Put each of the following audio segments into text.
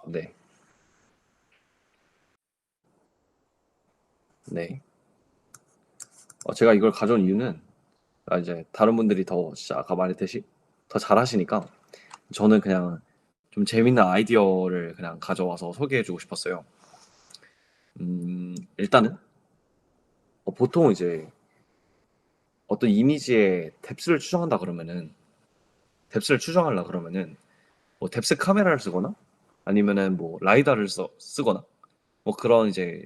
네. 네. 제가 이걸 가져온 이유는 이제 다른 분들이 더 진짜 아까 말했듯이 더 잘하시니까 저는 그냥 좀 재밌는 아이디어를 그냥 가져와서 소개해주고 싶었어요. 일단은 보통 이제 어떤 이미지의 뎁스를 추정한다 그러면은 뎁스를 추정하려 그러면은 뭐 뎁스 카메라를 쓰거나 아니면은 뭐 라이다를 쓰거나 뭐 그런 이제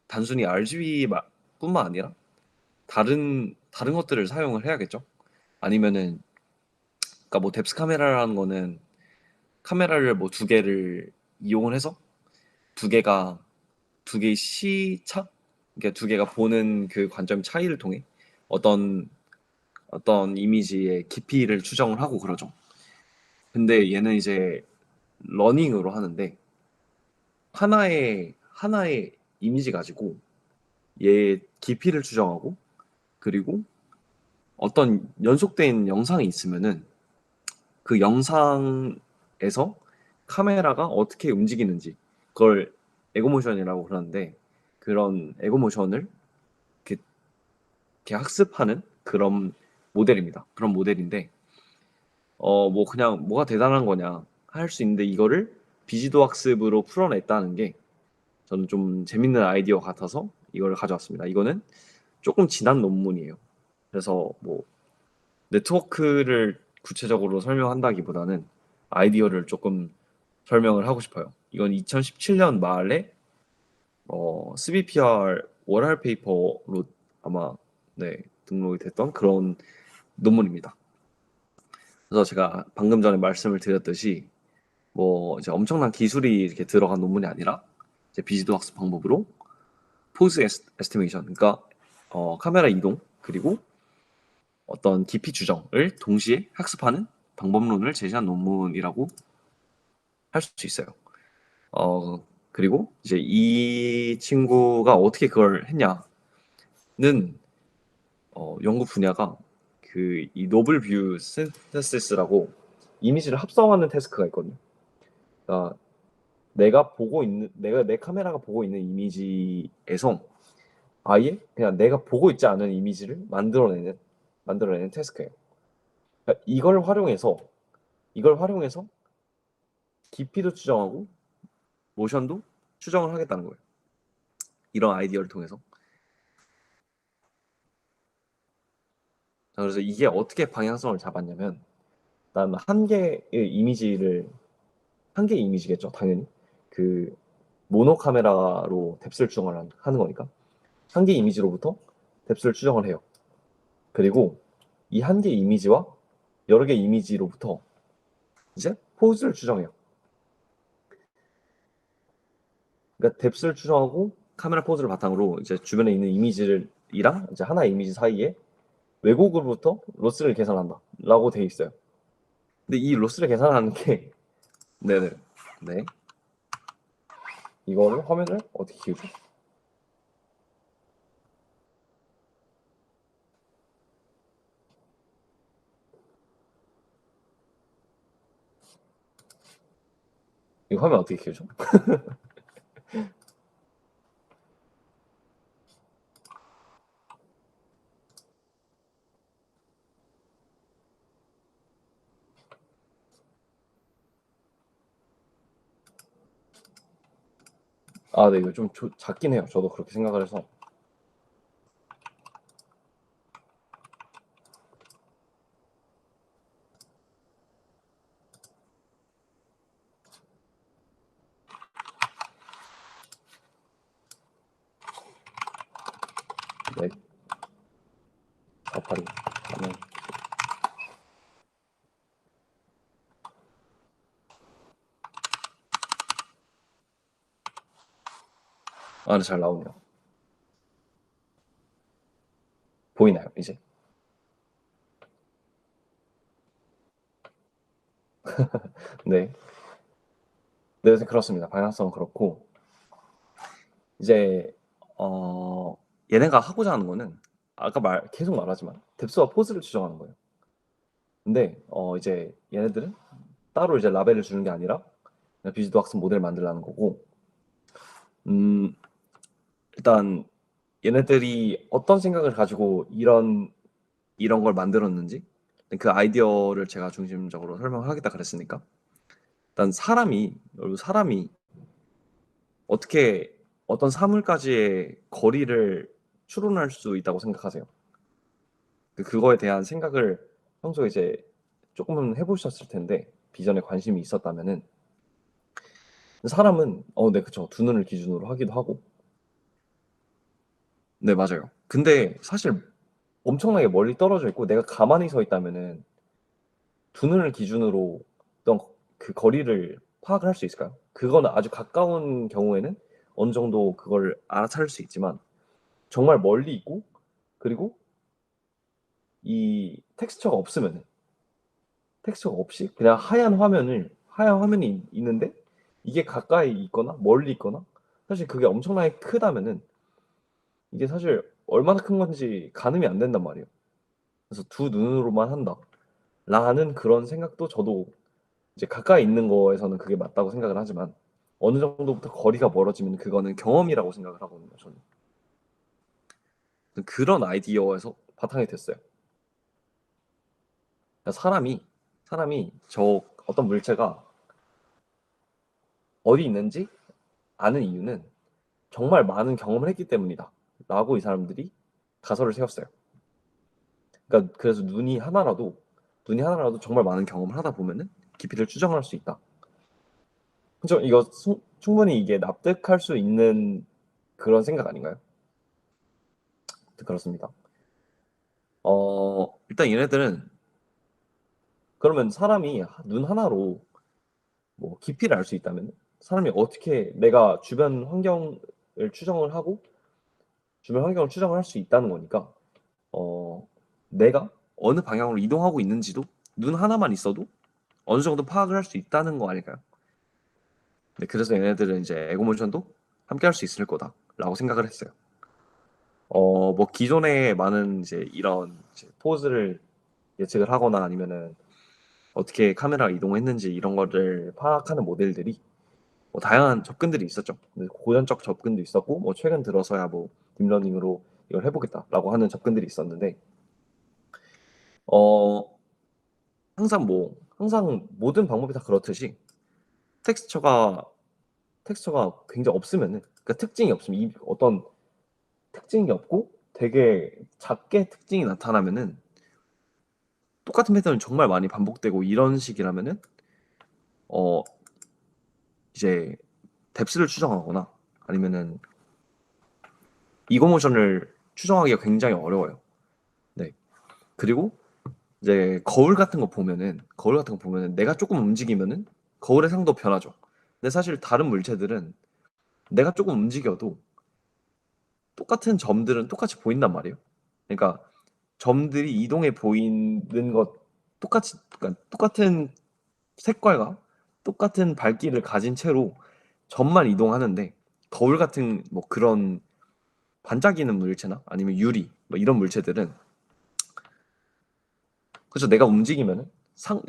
단순히 RGB뿐만 아니라 다른 것들을 사용을 해야겠죠. 아니면은 그러니까 뭐 뎁스 카메라라는 거는 카메라를 뭐 두 개를 이용을 해서 두 개가 두 개의 시차, 그러니까 두 개가 보는 그 관점 차이를 통해 어떤 이미지의 깊이를 추정을 하고 그러죠. 근데 얘는 이제 러닝으로 하는데 하나의 이미지 가지고 얘의 깊이를 추정하고 그리고 어떤 연속된 영상이 있으면은 그 영상에서 카메라가 어떻게 움직이는지 그걸 에고모션이라고 그러는데 그런 에고모션을 이렇게, 이렇게 학습하는 그런 모델입니다. 그런 모델인데 뭐 그냥 뭐가 대단한 거냐 할 수 있는데 이거를 비지도 학습으로 풀어냈다는 게 저는 좀 재밌는 아이디어 같아서 이걸 가져왔습니다. 이거는 조금 지난 논문이에요. 그래서 뭐 네트워크를 구체적으로 설명한다기보다는 아이디어를 조금 설명을 하고 싶어요. 이건 2017년 말에 CBPR 월할 페이퍼로 아마 네, 등록이 됐던 그런 논문입니다. 그래서 제가 방금 전에 말씀을 드렸듯이 뭐 이제 엄청난 기술이 이렇게 들어간 논문이 아니라 이제 비지도 학습 방법으로 포즈 에스티메이션, 그러니까 카메라 이동 그리고 어떤 깊이 추정을 동시에 학습하는 방법론을 제시한 논문이라고 할 수 있어요. 그리고 이제 이 친구가 어떻게 그걸 했냐는 연구 분야가 그 이 노블 뷰 신테시스라고 이미지를 합성하는 태스크가 있거든요. 그러니까 내가 내 카메라가 보고 있는 이미지에서 아예 그냥 내가 보고 있지 않은 이미지를 만들어내는 태스크예요. 그러니까 이걸 활용해서 깊이도 추정하고 모션도 추정을 하겠다는 거예요. 이런 아이디어를 통해서. 자, 그래서 이게 어떻게 방향성을 잡았냐면 일단 한 개의 이미지겠죠, 당연히. 그 모노 카메라로 뎁스를 추정을 하는 거니까 한 개의 이미지로부터 뎁스를 추정을 해요. 그리고 이 한 개의 이미지와 여러 개의 이미지로부터 이제 포즈를 추정해요. 그러니까 뎁스를 추정하고 카메라 포즈를 바탕으로 이제 주변에 있는 이미지를이랑 이제 하나의 이미지 사이에 왜곡으로부터 로스를 계산한다라고 돼 있어요. 근데 이 로스를 계산하는 게 네네 네 이거를 화면을 어떻게 키우죠? 이 화면 어떻게 키우죠? 네, 이거 좀 작긴 해요. 저도 그렇게 생각을 해서. 네, 482 화면. 네, 잘 나오네요. 보이나요, 이제? 네. 네, 그렇습니다. 방향성은 그렇고 이제 얘네가 하고자 하는 거는 아까 계속 말하지만 뎁스와 포즈를 추정하는 거예요. 근데 이제 얘네들은 따로 이제 라벨을 주는 게 아니라 비지도 학습 모델을 만들라는 거고, 음, 일단 얘네들이 어떤 생각을 가지고 이런 걸 만들었는지 그 아이디어를 제가 중심적으로 설명을 하겠다 그랬으니까, 일단 사람이 어떻게 어떤 사물까지의 거리를 추론할 수 있다고 생각하세요? 그거에 대한 생각을 평소에 이제 조금은 해보셨을 텐데, 비전에 관심이 있었다면은, 사람은 네, 그쵸, 두 눈을 기준으로 하기도 하고. 네, 맞아요. 근데 사실 엄청나게 멀리 떨어져 있고 내가 가만히 서 있다면은 두 눈을 기준으로 어떤 그 거리를 파악을 할 수 있을까요? 그거는 아주 가까운 경우에는 어느 정도 그걸 알아차릴 수 있지만, 정말 멀리 있고, 그리고 이 텍스처가 없이 그냥 하얀 화면이 있는데, 이게 가까이 있거나 멀리 있거나, 사실 그게 엄청나게 크다면은 이게 사실 얼마나 큰 건지 가늠이 안 된단 말이에요. 그래서 두 눈으로만 한다 라는 그런 생각도, 저도 이제 가까이 있는 거에서는 그게 맞다고 생각을 하지만, 어느 정도부터 거리가 멀어지면 그거는 경험이라고 생각을 하거든요, 저는. 그런 아이디어에서 바탕이 됐어요. 그러니까 사람이 저 어떤 물체가 어디 있는지 아는 이유는 정말 많은 경험을 했기 때문이다 라고 이 사람들이 가설을 세웠어요. 그러니까 그래서 눈이 하나라도 정말 많은 경험을 하다 보면은 깊이를 추정할 수 있다. 그죠? 이거 충분히 이게 납득할 수 있는 그런 생각 아닌가요? 그렇습니다. 일단 얘네들은, 그러면 사람이 눈 하나로 뭐 깊이를 알 수 있다면, 사람이 어떻게 내가 주변 환경을 추정을 할 수 있다는 거니까, 어, 내가 어느 방향으로 이동하고 있는지도 눈 하나만 있어도 어느 정도 파악을 할 수 있다는 거 아닐까요? 네, 그래서 얘네들은 이제 에고모션도 함께 할 수 있을 거다라고 생각을 했어요. 뭐 기존에 많은 이제 이런 이제 포즈를 예측을 하거나 아니면은 어떻게 카메라가 이동했는지 이런 거를 파악하는 모델들이 뭐 다양한 접근들이 있었죠. 고전적 접근도 있었고, 뭐 최근 들어서야 뭐 딥러닝으로 이걸 해보겠다라고 하는 접근들이 있었는데, 어 항상 모든 방법이 다 그렇듯이 텍스처가 굉장히 없으면은, 그러니까 특징이 없으면, 어떤 특징이 없고 되게 작게 특징이 나타나면은, 똑같은 패턴이 정말 많이 반복되고 이런 식이라면은 어 이제 뎁스를 추정하거나 아니면은 이거모션을 추정하기가 굉장히 어려워요. 네. 그리고 이제 거울 같은 거 보면은 내가 조금 움직이면은 거울의 상도 변하죠. 근데 사실 다른 물체들은 내가 조금 움직여도 똑같은 점들은 똑같이 보인단 말이에요. 그러니까 점들이 이동해 보이는 것, 그러니까 똑같은 색깔과 똑같은 밝기를 가진 채로 점만 이동하는데, 거울 같은 뭐 그런 반짝이는 물체나 아니면 유리 뭐 이런 물체들은, 그래서 내가 움직이면은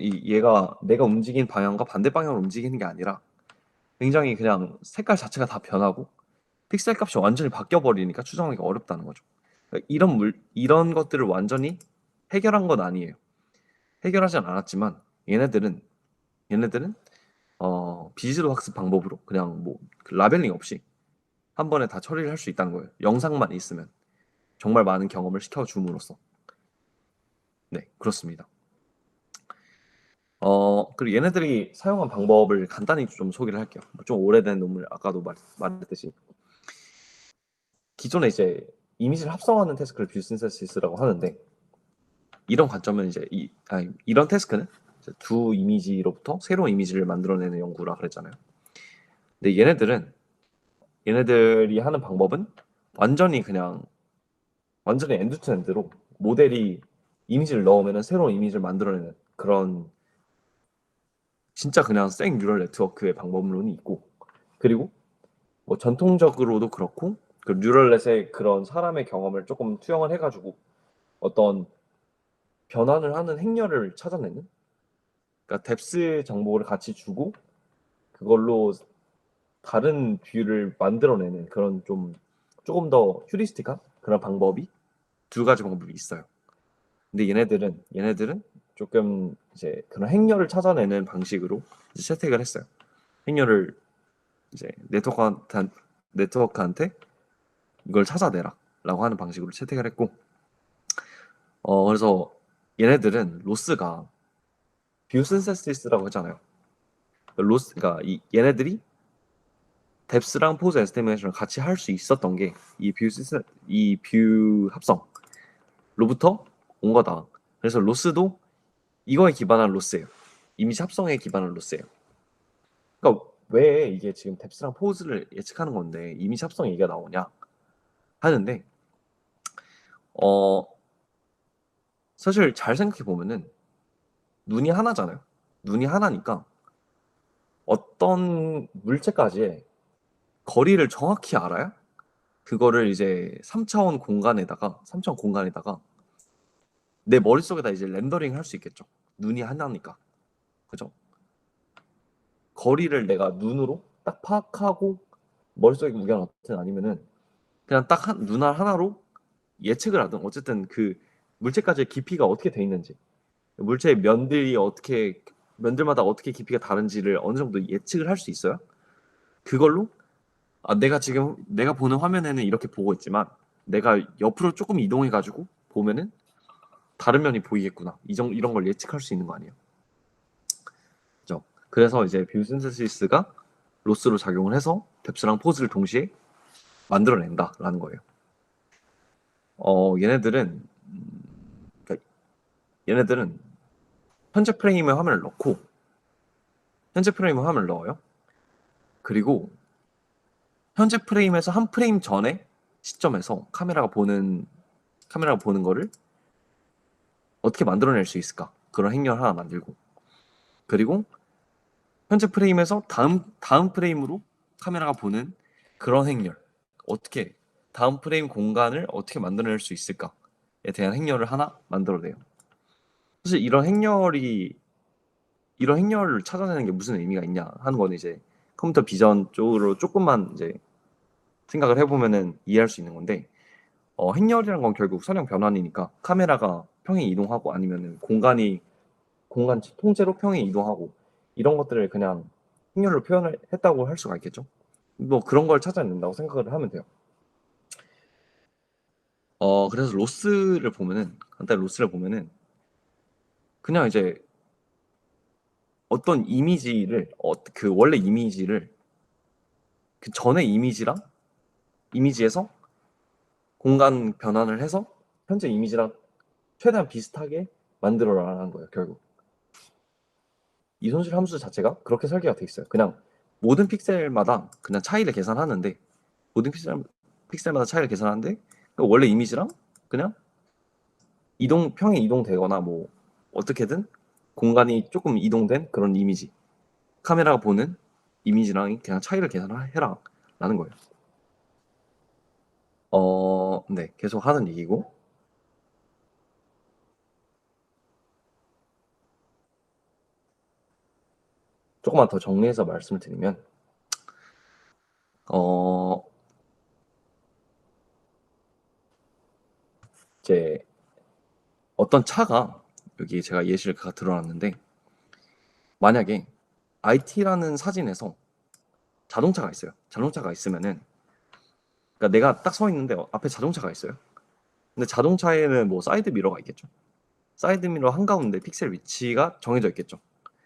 얘가 내가 움직인 방향과 반대 방향으로 움직이는 게 아니라 굉장히 그냥 색깔 자체가 다 변하고 픽셀 값이 완전히 바뀌어 버리니까 추정하기가 어렵다는 거죠. 그러니까 이런 것들을 완전히 해결한 건 아니에요. 해결하진 않았지만, 얘네들은 얘네들은 비지도 학습 방법으로 그냥 뭐그 라벨링 없이 한 번에 다 처리를 할 수 있다는 거예요. 영상만 있으면 정말 많은 경험을 시켜줌으로써. 네, 그렇습니다. 그리고 얘네들이 사용한 방법을 간단히 좀 소개를 할게요. 좀 오래된 논문, 아까도 말했듯이 기존에 이제 이미지를 합성하는 태스크를 뷰신세시스라고 하는데, 이런 관점은 이제 이런 태스크는 이제 두 이미지로부터 새로운 이미지를 만들어내는 연구라 그랬잖아요. 근데 얘네들이 하는 방법은 완전히 그냥 완전히 엔드 투 엔드로 모델이 이미지를 넣으면 새로운 이미지를 만들어내는 그런, 진짜 그냥 생 뉴럴 네트워크의 방법론이 있고, 그리고 뭐 전통적으로도 그렇고 그 뉴럴넷의 그런 사람의 경험을 조금 투영을 해가지고 어떤 변환을 하는 행렬을 찾아내는, 그러니까 뎁스 정보를 같이 주고 그걸로 다른 뷰를 만들어내는 그런 좀 조금 더 휴리스틱한 그런 방법이 두 가지 방법이 있어요. 근데 얘네들은 조금 이제 그런 행렬을 찾아내는 방식으로 이제 채택을 했어요. 행렬을 이제 네트워크한테 이걸 찾아내라라고 하는 방식으로 채택을 했고, 그래서 얘네들은 로스가 뷰 신세시스라고 했잖아요. 그러니까 얘네들이 뎁스랑 포즈 에스티메이션을 같이 할 수 있었던 게 이뷰 합성로부터 온 거다. 그래서 로스도 이거에 기반한 로스예요. 이미지 합성에 기반한 로스예요. 그러니까 왜 이게 지금 뎁스랑 포즈를 예측하는 건데 이미지 합성 얘기가 나오냐 하는데, 사실 잘 생각해 보면은 눈이 하나잖아요. 눈이 하나니까 어떤 물체까지의 거리를 정확히 알아야 그거를 이제 3차원 공간에다가 내 머릿속에다 이제 렌더링 할 수 있겠죠. 눈이 하나니까. 그죠? 거리를 내가 눈으로 딱 파악하고 머릿속에 묵여놨든 아니면은 그냥 딱 눈 하나로 예측을 하든, 어쨌든 그 물체까지의 깊이가 어떻게 돼 있는지, 물체의 면들마다 어떻게 깊이가 다른지를 어느 정도 예측을 할 수 있어요. 그걸로 내가 보는 화면에는 이렇게 보고 있지만 내가 옆으로 조금 이동해 가지고 보면은 다른 면이 보이겠구나. 이런 걸 예측할 수 있는 거 아니에요. 그죠? 그래서 이제 뷰 신세시스가 로스로 작용을 해서 뎁스랑 포즈를 동시에 만들어낸다라는 거예요. 얘네들은 그러니까 얘네들은 현재 프레임에 화면을 넣어요. 그리고 현재 프레임에서 한 프레임 전에 시점에서 카메라가 보는 거를 어떻게 만들어낼 수 있을까? 그런 행렬 하나 만들고, 그리고 현재 프레임에서 다음 프레임으로 카메라가 보는 그런 행렬, 어떻게 다음 프레임 공간을 어떻게 만들어낼 수 있을까에 대한 행렬을 하나 만들어내요. 사실 이런 행렬을 찾아내는 게 무슨 의미가 있냐 하는 거는 이제 컴퓨터 비전 쪽으로 조금만 이제 생각을 해보면은 이해할 수 있는 건데, 행렬이란 건 결국 선형 변환이니까 카메라가 평행 이동하고 아니면은 공간 통째로 평행 이동하고 이런 것들을 그냥 행렬로 표현을 했다고 할 수가 있겠죠. 뭐 그런 걸 찾아낸다고 생각을 하면 돼요. 그래서 간단히 로스를 보면은 그냥 이제 어떤 그 원래 이미지를 그 전의 이미지에서 공간 변환을 해서 현재 이미지랑 최대한 비슷하게 만들어라는 거예요. 결국 이 손실 함수 자체가 그렇게 설계가 돼 있어요. 그냥 모든 픽셀마다 그냥 차이를 계산하는데 모든 픽셀마다 차이를 계산하는데 원래 이미지랑 그냥 평행 이동되거나 뭐 어떻게든 공간이 조금 이동된 그런 이미지, 카메라가 보는 이미지랑 그냥 차이를 계산해라 라는 거예요. 네, 계속 하는 얘기고, 조금만 더 정리해서 말씀을 드리면, 이제 어떤 차가, 여기 제가 예시를 들어놨는데, 만약에 IT라는 사진에서 자동차가 있어요. 자동차가 있으면은, 그러니까 내가 딱 서 있는데 앞에 자동차가 있어요. 근데 자동차에는 뭐 사이드 미러가 있겠죠. 사이드 미러 한가운데 픽셀 위치가 정해져 있겠죠.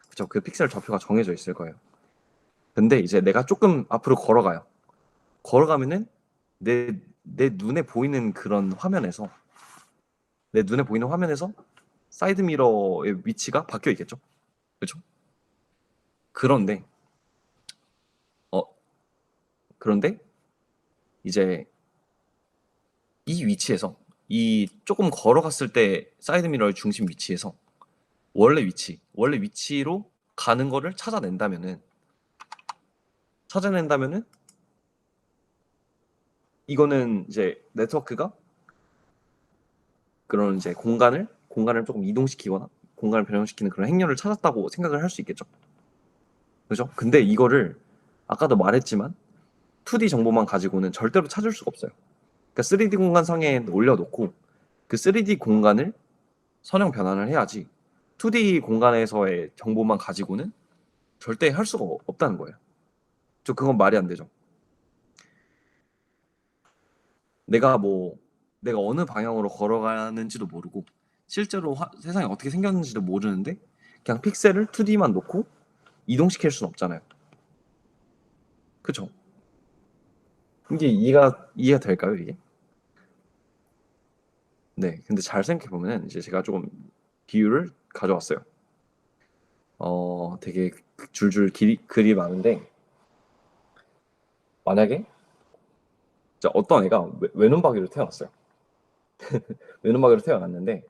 그쵸? 그 픽셀 좌표가 정해져 있을 거예요. 근데 이제 내가 조금 앞으로 걸어가요. 걸어가면은 내 눈에 보이는 그런 화면에서 내 눈에 보이는 화면에서 사이드 미러의 위치가 바뀌어 있겠죠. 그렇죠? 그런데 어 그런데 이제 이 위치에서 이 조금 걸어갔을 때 사이드 미러의 중심 위치에서 원래 위치로 가는 거를 찾아낸다면은 이거는 이제 네트워크가 그런 이제 공간을 조금 이동시키거나 공간을 변형시키는 그런 행렬을 찾았다고 생각을 할 수 있겠죠. 그죠? 근데 이거를 아까도 말했지만 2D 정보만 가지고는 절대로 찾을 수가 없어요. 그러니까 3D 공간 상에 올려놓고 그 3D 공간을 선형 변환을 해야지 2D 공간에서의 정보만 가지고는 절대 할 수가 없다는 거예요. 그건 말이 안 되죠. 내가 뭐 내가 어느 방향으로 걸어가는지도 모르고 실제로 세상이 어떻게 생겼는지도 모르는데 그냥 픽셀을 2D만 놓고 이동시킬 수는 없잖아요. 그쵸? 이게 이해가 될까요, 이게? 네. 근데 잘 생각해 보면은 이제 제가 조금 비유를 가져왔어요. 되게 줄줄 글이 많은데 만약에 진짜 어떤 애가 외눈박이로 태어났어요. 외눈박이로 태어났는데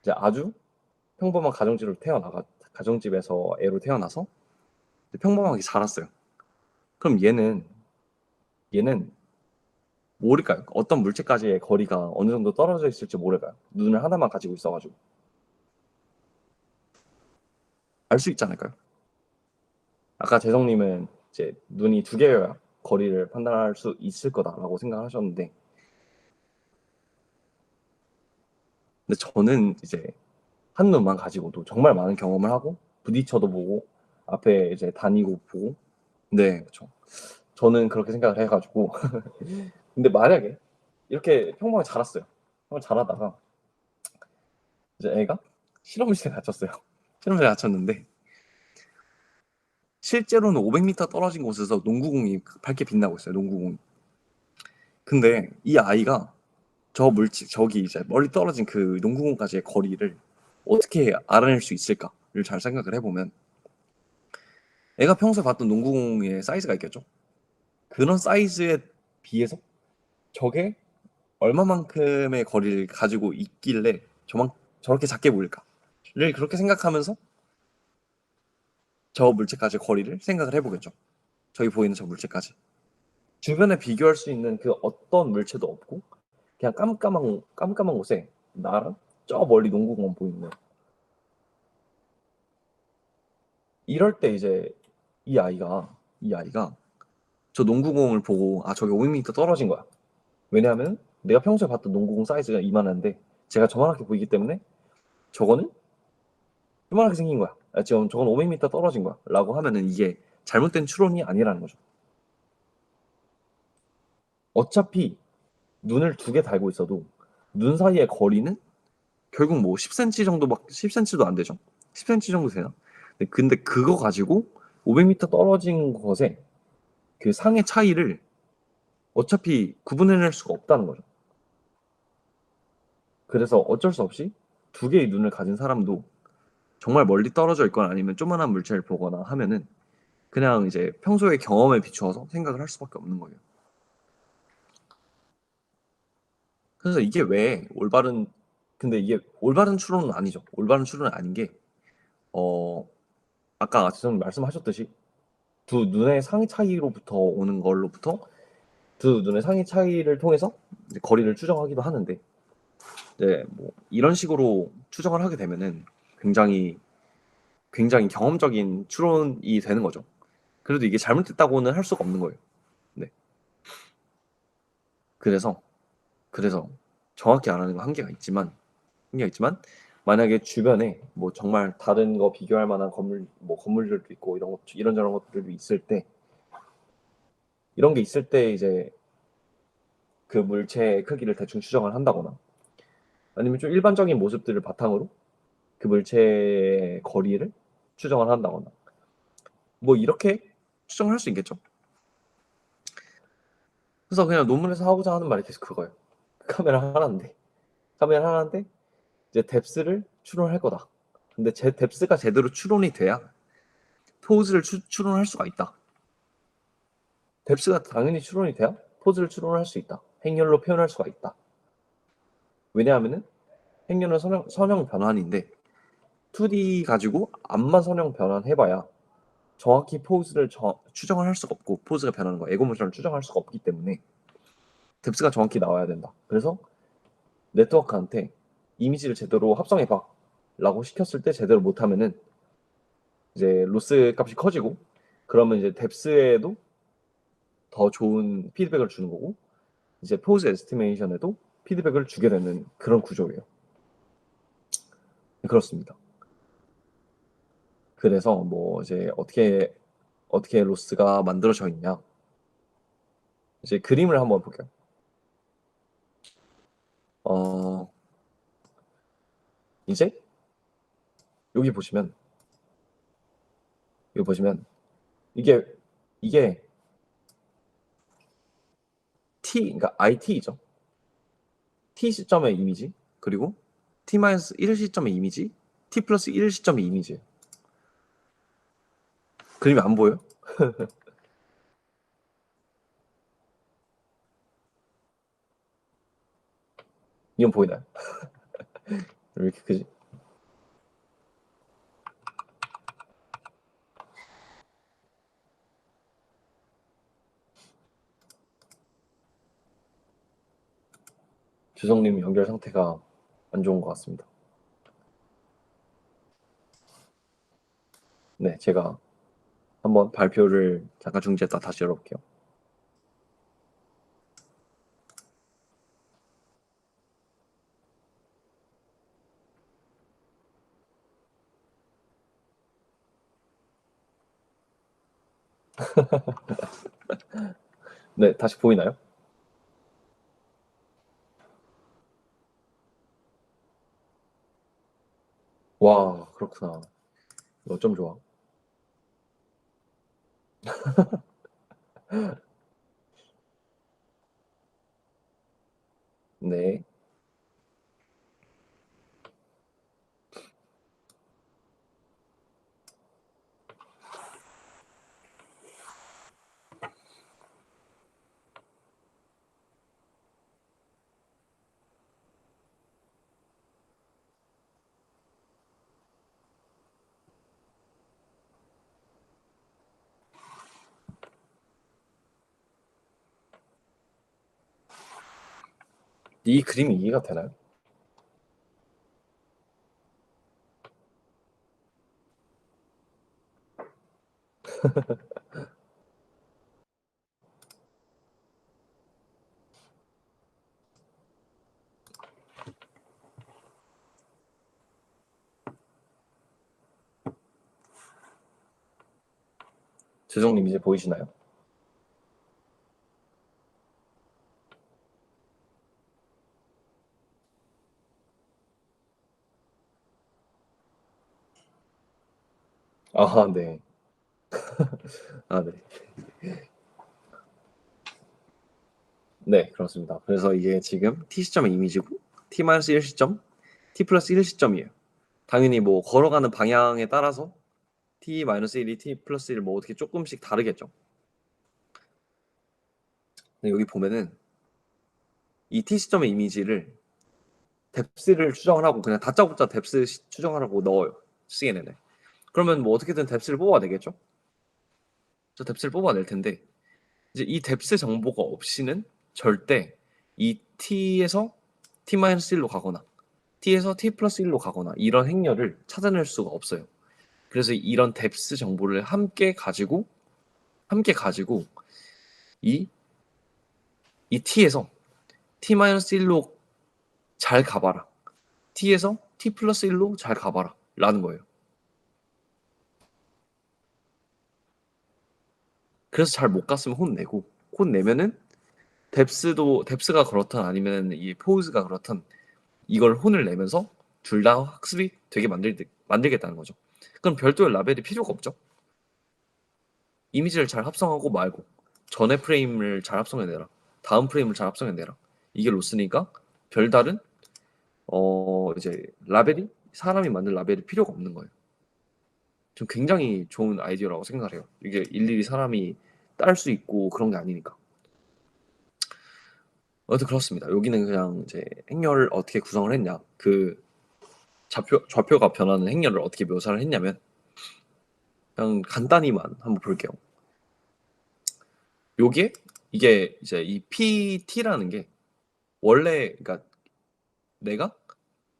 이제 아주 평범한 가정집에서 애로 태어나서 평범하게 자랐어요. 그럼 얘는 모를까요? 어떤 물체까지의 거리가 어느 정도 떨어져 있을지 모를까요? 눈을 하나만 가지고 있어가지고 알 수 있지 않을까요? 아까 재성님은 이제 눈이 두 개여야 거리를 판단할 수 있을 거다라고 생각하셨는데, 근데 저는 이제 한 눈만 가지고도 정말 많은 경험을 하고 부딪혀도 보고 앞에 이제 다니고 보고, 네, 그렇죠. 저는 그렇게 생각을 해가지고 근데 만약에 이렇게 평범하게 자랐어요. 평범하게 자라다가 이제 애가 실험실에 갇혔어요. 실험실에 갇혔는데 실제로는 500m 떨어진 곳에서 농구공이 밝게 빛나고 있어요. 농구공이. 근데 이 아이가 저기 이제 멀리 떨어진 그 농구공까지의 거리를 어떻게 알아낼 수 있을까를 잘 생각을 해보면 애가 평소에 봤던 농구공의 사이즈가 있겠죠. 그런 사이즈에 비해서 저게 얼마만큼의 거리를 가지고 있길래 저렇게 작게 보일까를 그렇게 생각하면서 저 물체까지 거리를 생각을 해보겠죠. 저기 보이는 저 물체까지. 주변에 비교할 수 있는 그 어떤 물체도 없고 그냥 깜깜한 곳에 나랑 저 멀리 농구공만 보이는 거예요. 이럴 때 이제 이 아이가 저 농구공을 보고 저게 500m 떨어진 거야. 왜냐하면 내가 평소에 봤던 농구공 사이즈가 이만한데 제가 저만하게 보이기 때문에 저거는 요만하게 생긴 거야. 지금 저건 500m 떨어진 거야. 라고 하면은 이게 잘못된 추론이 아니라는 거죠. 어차피 눈을 두 개 달고 있어도 눈 사이의 거리는 결국 뭐 10cm 정도 10cm도 안 되죠. 10cm 정도 되나? 근데 그거 가지고 500m 떨어진 것에 그 상의 차이를 어차피 구분해낼 수가 없다는 거죠. 그래서 어쩔 수 없이 두 개의 눈을 가진 사람도 정말 멀리 떨어져 있거나 아니면 조그만한 물체를 보거나 하면은 그냥 이제 평소의 경험에 비추어서 생각을 할 수밖에 없는 거예요. 그래서 이게 왜 근데 이게 올바른 추론은 아니죠. 올바른 추론은 아닌 게, 아까 지금 말씀하셨듯이 두 눈의 상의 차이로부터 오는 걸로부터 두 눈의 상의 차이를 통해서 이제 거리를 추정하기도 하는데, 네, 뭐 이런 식으로 추정을 하게 되면은 굉장히 굉장히 경험적인 추론이 되는 거죠. 그래도 이게 잘못됐다고는 할 수가 없는 거예요. 네. 그래서 정확히 알아내는 건 한계가 있지만 만약에 주변에 뭐 정말 다른 거 비교할 만한 건물들도 있고 이런저런 것들도 이런 게 있을 때 이제 그 물체의 크기를 대충 추정을 한다거나 아니면 좀 일반적인 모습들을 바탕으로 그 물체의 거리를 추정을 한다거나 뭐 이렇게 추정을 할 수 있겠죠. 그래서 그냥 논문에서 하고자 하는 말이 계속 그거예요. 카메라 하나인데 이제 뎁스를 추론할 거다. 근데 제 뎁스가 제대로 추론이 돼야 포즈를 추론할 수가 있다. 뎁스가 당연히 추론이 돼야 포즈를 추론할 수 있다. 행렬로 표현할 수가 있다. 왜냐하면은 행렬은 선형 변환인데 2D 가지고 앞만 선형 변환해봐야 정확히 포즈를 추정을 할 수가 없고 포즈가 변하는 거 에고 모션을 추정할 수가 없기 때문에 뎁스가 정확히 나와야 된다. 그래서 네트워크한테 이미지를 제대로 합성해봐 라고 시켰을 때 제대로 못하면은 이제 로스 값이 커지고 그러면 이제 뎁스에도 더 좋은 피드백을 주는 거고, 이제 포즈 에스티메이션에도 피드백을 주게 되는 그런 구조예요. 그렇습니다. 그래서 뭐 이제 어떻게 로스가 만들어져 있냐, 이제 그림을 한번 볼게요. 이제 여기 보시면 이게 이게 그러니까 IT죠. T 시점의 이미지, 그리고 T-1 시점의 이미지, T+1 시점의 이미지예요. 그림이 안 보여요? 이건 보이나요? 왜 이렇게 크지? 주성님 연결 상태가 안 좋은 것 같습니다. 네, 제가 한번 발표를 잠깐 중지했다 다시 열어볼게요. 네, 다시 보이나요? 와, 그렇구나. 어쩜 좋아. 네. 이 그림이 이해가 되나요? 주성님 이제 보이시나요? 아, 네. 아, 네. 네, 그렇습니다. 그래서 이게 지금 T 시점의 이미지고 T-1 시점, T+1 시점이에요. 당연히 뭐 걸어가는 방향에 따라서 T-1이 T+1 뭐 어떻게 조금씩 다르겠죠. 근데 여기 보면은 이 T 시점의 이미지를 뎁스를 추정을 하고 그냥 다짜고짜 뎁스 추정을 하고 넣어요. CNN에. 그러면 뭐 어떻게든 뎁스를 뽑아내겠죠. 저 뎁스를 뽑아낼 텐데 이제 이 뎁스 정보가 없이는 절대 이 T에서 T-1로 가거나 T에서 T+1로 가거나 이런 행렬을 찾아낼 수가 없어요. 그래서 이런 뎁스 정보를 함께 가지고 이, 이 T에서 T-1로 잘 가봐라. T에서 T+1로 잘 가봐라. 라는 거예요. 그래서 잘 못 갔으면 혼내고, 혼내면은 뎁스가 그렇든 아니면 이 포즈가 그렇든 이걸 혼을 내면서 둘 다 학습이 되게 만들겠다는 거죠. 그럼 별도의 라벨이 필요가 없죠. 이미지를 잘 합성하고 말고 전의 프레임을 잘 합성해내라. 다음 프레임을 잘 합성해내라. 이게 로스니까 별다른 이제 라벨이 사람이 만든 라벨이 필요가 없는 거예요. 좀 굉장히 좋은 아이디어라고 생각을 해요. 이게 일일이 사람이 딸 수 있고 그런 게 아니니까. 그렇습니다. 여기는 그냥 이제 행렬을 어떻게 구성을 했냐. 그 좌표가 변하는 행렬을 어떻게 묘사를 했냐면 그냥 간단히만 한번 볼게요. 이게 이제 이 PT라는 게 원래 그러니까 내가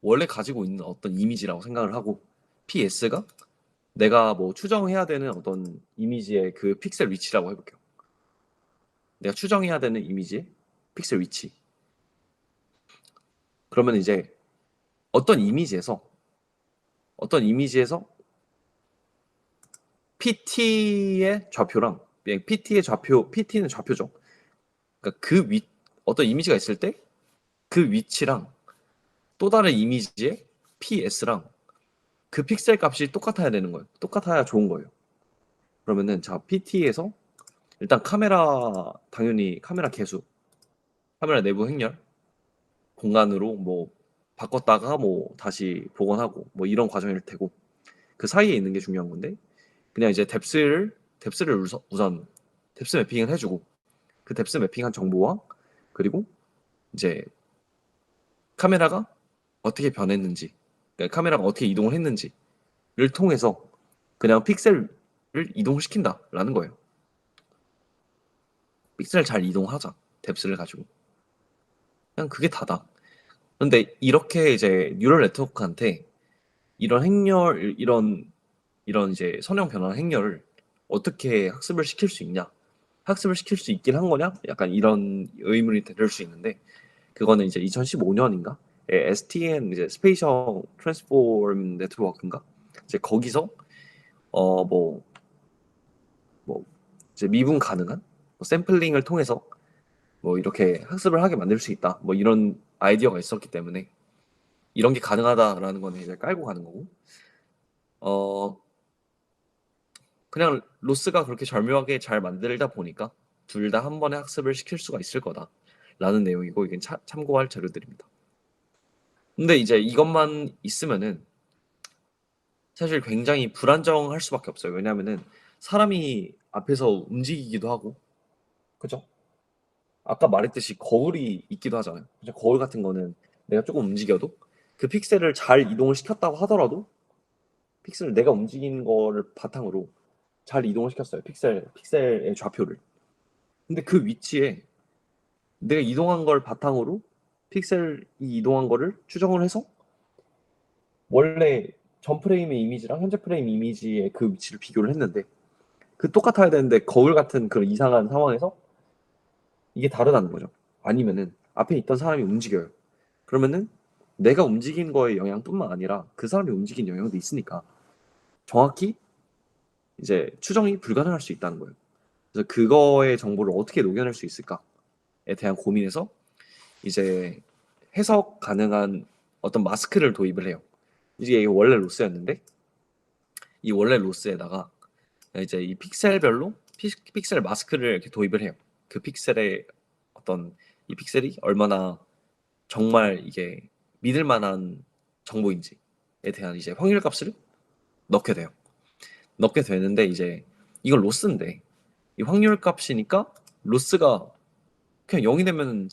원래 가지고 있는 어떤 이미지라고 생각을 하고 PS가 내가 뭐 추정해야 되는 어떤 이미지의 그 픽셀 위치라고 해볼게요. 내가 추정해야 되는 이미지의 픽셀 위치. 그러면 이제 어떤 이미지에서 PT의 좌표랑 PT의 좌표, PT는 좌표죠. 그러니까 어떤 이미지가 있을 때 그 위치랑 또 다른 이미지의 PS랑 그 픽셀 값이 똑같아야 되는 거예요. 똑같아야 좋은 거예요. 그러면은 자 PT에서 일단 당연히 카메라 개수, 카메라 내부 행렬, 공간으로 뭐 바꿨다가 뭐 다시 복원하고 뭐 이런 과정일 테고 그 사이에 있는 게 중요한 건데 그냥 이제 뎁스를 우선 뎁스 매핑을 해주고 그 뎁스 매핑한 정보와 그리고 이제 카메라가 어떻게 변했는지, 그러니까 카메라가 어떻게 이동을 했는지를 통해서 그냥 픽셀을 이동시킨다라는 거예요. 픽셀을 잘 이동하자. 뎁스를 가지고. 그냥 그게 다다. 근데 이렇게 이제 뉴럴 네트워크한테 이런 행렬, 이런 이제 선형 변화 행렬을 어떻게 학습을 시킬 수 있냐? 학습을 시킬 수 있긴 한 거냐? 약간 이런 의문이 들 수 있는데 그거는 이제 2015년인가? STN 이제 스페이셜 트랜스포럼 네트워크인가? 이제 거기서 뭐 이제 미분 가능한 뭐 샘플링을 통해서 뭐 이렇게 학습을 하게 만들 수 있다. 뭐 이런 아이디어가 있었기 때문에 이런 게 가능하다라는 거는 이제 깔고 가는 거고. 어 그냥 로스가 그렇게 절묘하게 잘 만들다 보니까 둘 다 한 번에 학습을 시킬 수가 있을 거다라는 내용이고 이건 참고할 자료들입니다. 근데 이제 이것만 있으면은 사실 굉장히 불안정할 수밖에 없어요. 왜냐하면은 사람이 앞에서 움직이기도 하고, 그죠? 아까 말했듯이 거울이 있기도 하잖아요. 그죠? 거울 같은 거는 내가 조금 움직여도 그 픽셀을 잘 이동을 시켰다고 하더라도 픽셀을 내가 움직인 거를 바탕으로 잘 이동을 시켰어요. 픽셀의 좌표를. 근데 그 위치에 내가 이동한 걸 바탕으로 픽셀이 이동한 거를 추정을 해서 원래 전 프레임의 이미지랑 현재 프레임 이미지의 그 위치를 비교를 했는데 그 똑같아야 되는데 거울 같은 그런 이상한 상황에서 이게 다르다는 거죠. 아니면은 앞에 있던 사람이 움직여요. 그러면은 내가 움직인 거의 영향뿐만 아니라 그 사람이 움직인 영향도 있으니까 정확히 이제 추정이 불가능할 수 있다는 거예요. 그래서 그거의 정보를 어떻게 녹여낼 수 있을까에 대한 고민에서 이제 해석 가능한 어떤 마스크를 도입을 해요. 이게 원래 로스였는데 이 원래 로스에다가 이제 이 픽셀별로 픽셀 마스크를 이렇게 도입을 해요. 그 픽셀의 어떤 이 픽셀이 얼마나 정말 이게 믿을 만한 정보인지에 대한 이제 확률 값을 넣게 돼요. 넣게 되는데 이제 이건 로스인데 이 확률 값이니까 로스가 그냥 0이 되면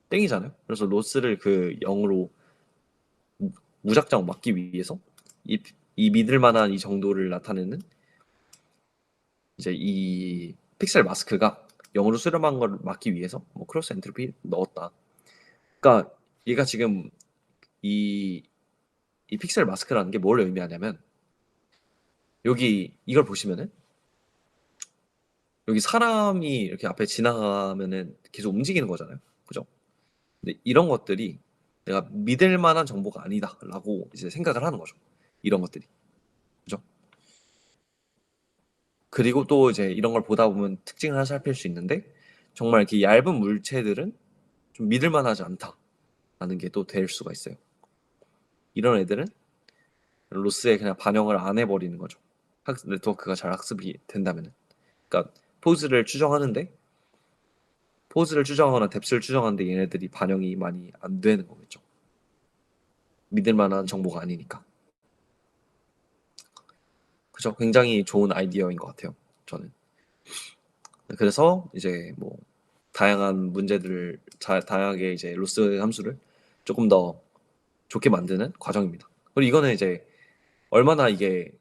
땡이잖아요. 그래서 로스를 그 0으로 무작정 막기 위해서 이 믿을 만한 이 정도를 나타내는 이제 이 픽셀 마스크가 0으로 수렴한 걸 막기 위해서 뭐 크로스 엔트로피 넣었다. 그러니까 얘가 지금 이, 이 픽셀 마스크라는 게 뭘 의미하냐면 여기 이걸 보시면은 여기 사람이 이렇게 앞에 지나가면은 계속 움직이는 거잖아요. 그죠? 근데 이런 것들이 내가 믿을 만한 정보가 아니다라고 이제 생각을 하는 거죠. 이런 것들이. 그죠? 그리고 또 이제 이런 걸 보다 보면 특징을 하나 살필 수 있는데 정말 이렇게 얇은 물체들은 좀 믿을 만하지 않다라는 게 또 될 수가 있어요. 이런 애들은 로스에 그냥 반영을 안 해버리는 거죠. 네트워크가 잘 학습이 된다면은. 그러니까 포즈를 추정하거나 뎁스를 추정하는데 얘네들이 반영이 많이 안 되는 거겠죠. 믿을 만한 정보가 아니니까. 그죠? 굉장히 좋은 아이디어인 것 같아요. 저는. 그래서 이제 뭐 다양한 문제들을 다양하게 이제 로스 함수를 조금 더 좋게 만드는 과정입니다. 그리고 이거는 이제 얼마나 이게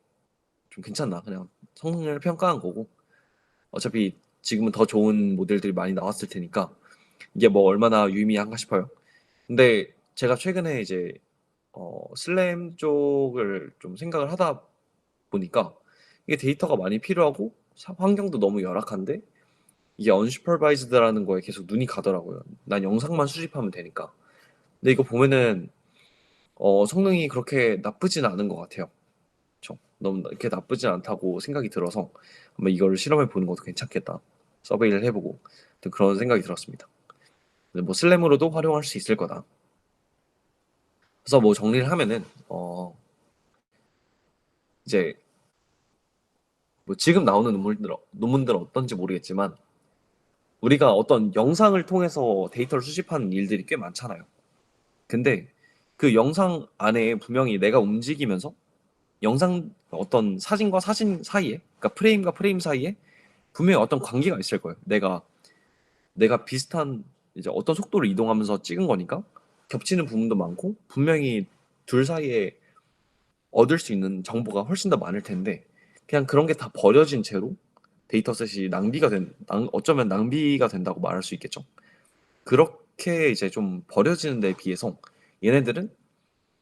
좀 괜찮나 그냥 성능을 평가한 거고 어차피 지금은 더 좋은 모델들이 많이 나왔을 테니까 이게 뭐 얼마나 유의미한가 싶어요. 근데 제가 최근에 이제 슬램 쪽을 좀 생각을 하다 보니까 이게 데이터가 많이 필요하고 환경도 너무 열악한데 이게 unsupervised라는 거에 계속 눈이 가더라고요. 난 영상만 수집하면 되니까. 근데 이거 보면은 성능이 그렇게 나쁘진 않은 것 같아요. 너무 이렇게 나쁘진 않다고 생각이 들어서 한번 이거를 실험해 보는 것도 괜찮겠다. 서베이를 해보고 그런 생각이 들었습니다. 뭐 슬램으로도 활용할 수 있을 거다. 그래서 뭐 정리를 하면은 이제 뭐 지금 나오는 논문들은 어떤지 모르겠지만 우리가 어떤 영상을 통해서 데이터를 수집하는 일들이 꽤 많잖아요. 근데 그 영상 안에 분명히 내가 움직이면서 영상 어떤 사진과 사진 사이에, 그러니까 프레임과 프레임 사이에 분명히 어떤 관계가 있을 거예요. 내가 비슷한 이제 어떤 속도로 이동하면서 찍은 거니까 겹치는 부분도 많고 분명히 둘 사이에 얻을 수 있는 정보가 훨씬 더 많을 텐데 그냥 그런 게 다 버려진 채로 데이터셋이 어쩌면 낭비가 된다고 말할 수 있겠죠. 그렇게 이제 좀 버려지는 데 비해서 얘네들은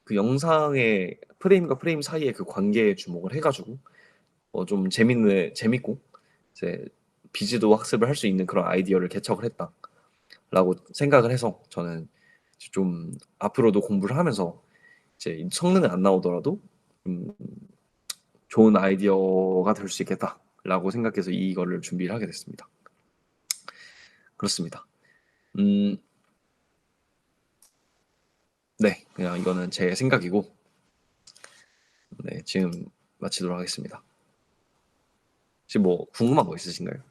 그 영상의 프레임과 프레임 사이의 그 관계에 주목을 해가지고 좀 재밌고 이제 비지도 학습을 할 수 있는 그런 아이디어를 개척을 했다라고 생각을 해서 저는 좀 앞으로도 공부를 하면서 이제 성능은 안 나오더라도 음, 좋은 아이디어가 될 수 있겠다라고 생각해서 이거를 준비를 하게 됐습니다. 그렇습니다. 음, 네, 그냥 이거는 제 생각이고, 네, 지금 마치도록 하겠습니다. 지금 뭐 궁금한 거 있으신가요?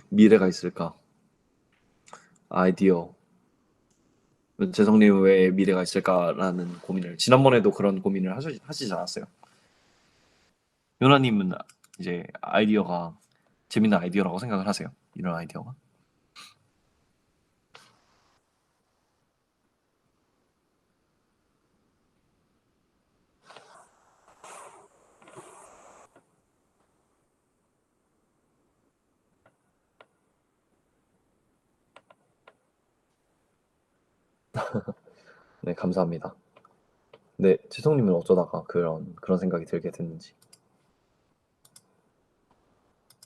미래가 있을까? 아이디어. 재성님 왜 미래가 있을까라는 고민을 지난번에도 그런 고민을 하시지 않았어요? 요나님은 이제 아이디어가 재밌는 아이디어라고 생각을 하세요? 이런 아이디어가? 네, 감사합니다. 네, 재성님은 어쩌다가 그런 생각이 들게 됐는지.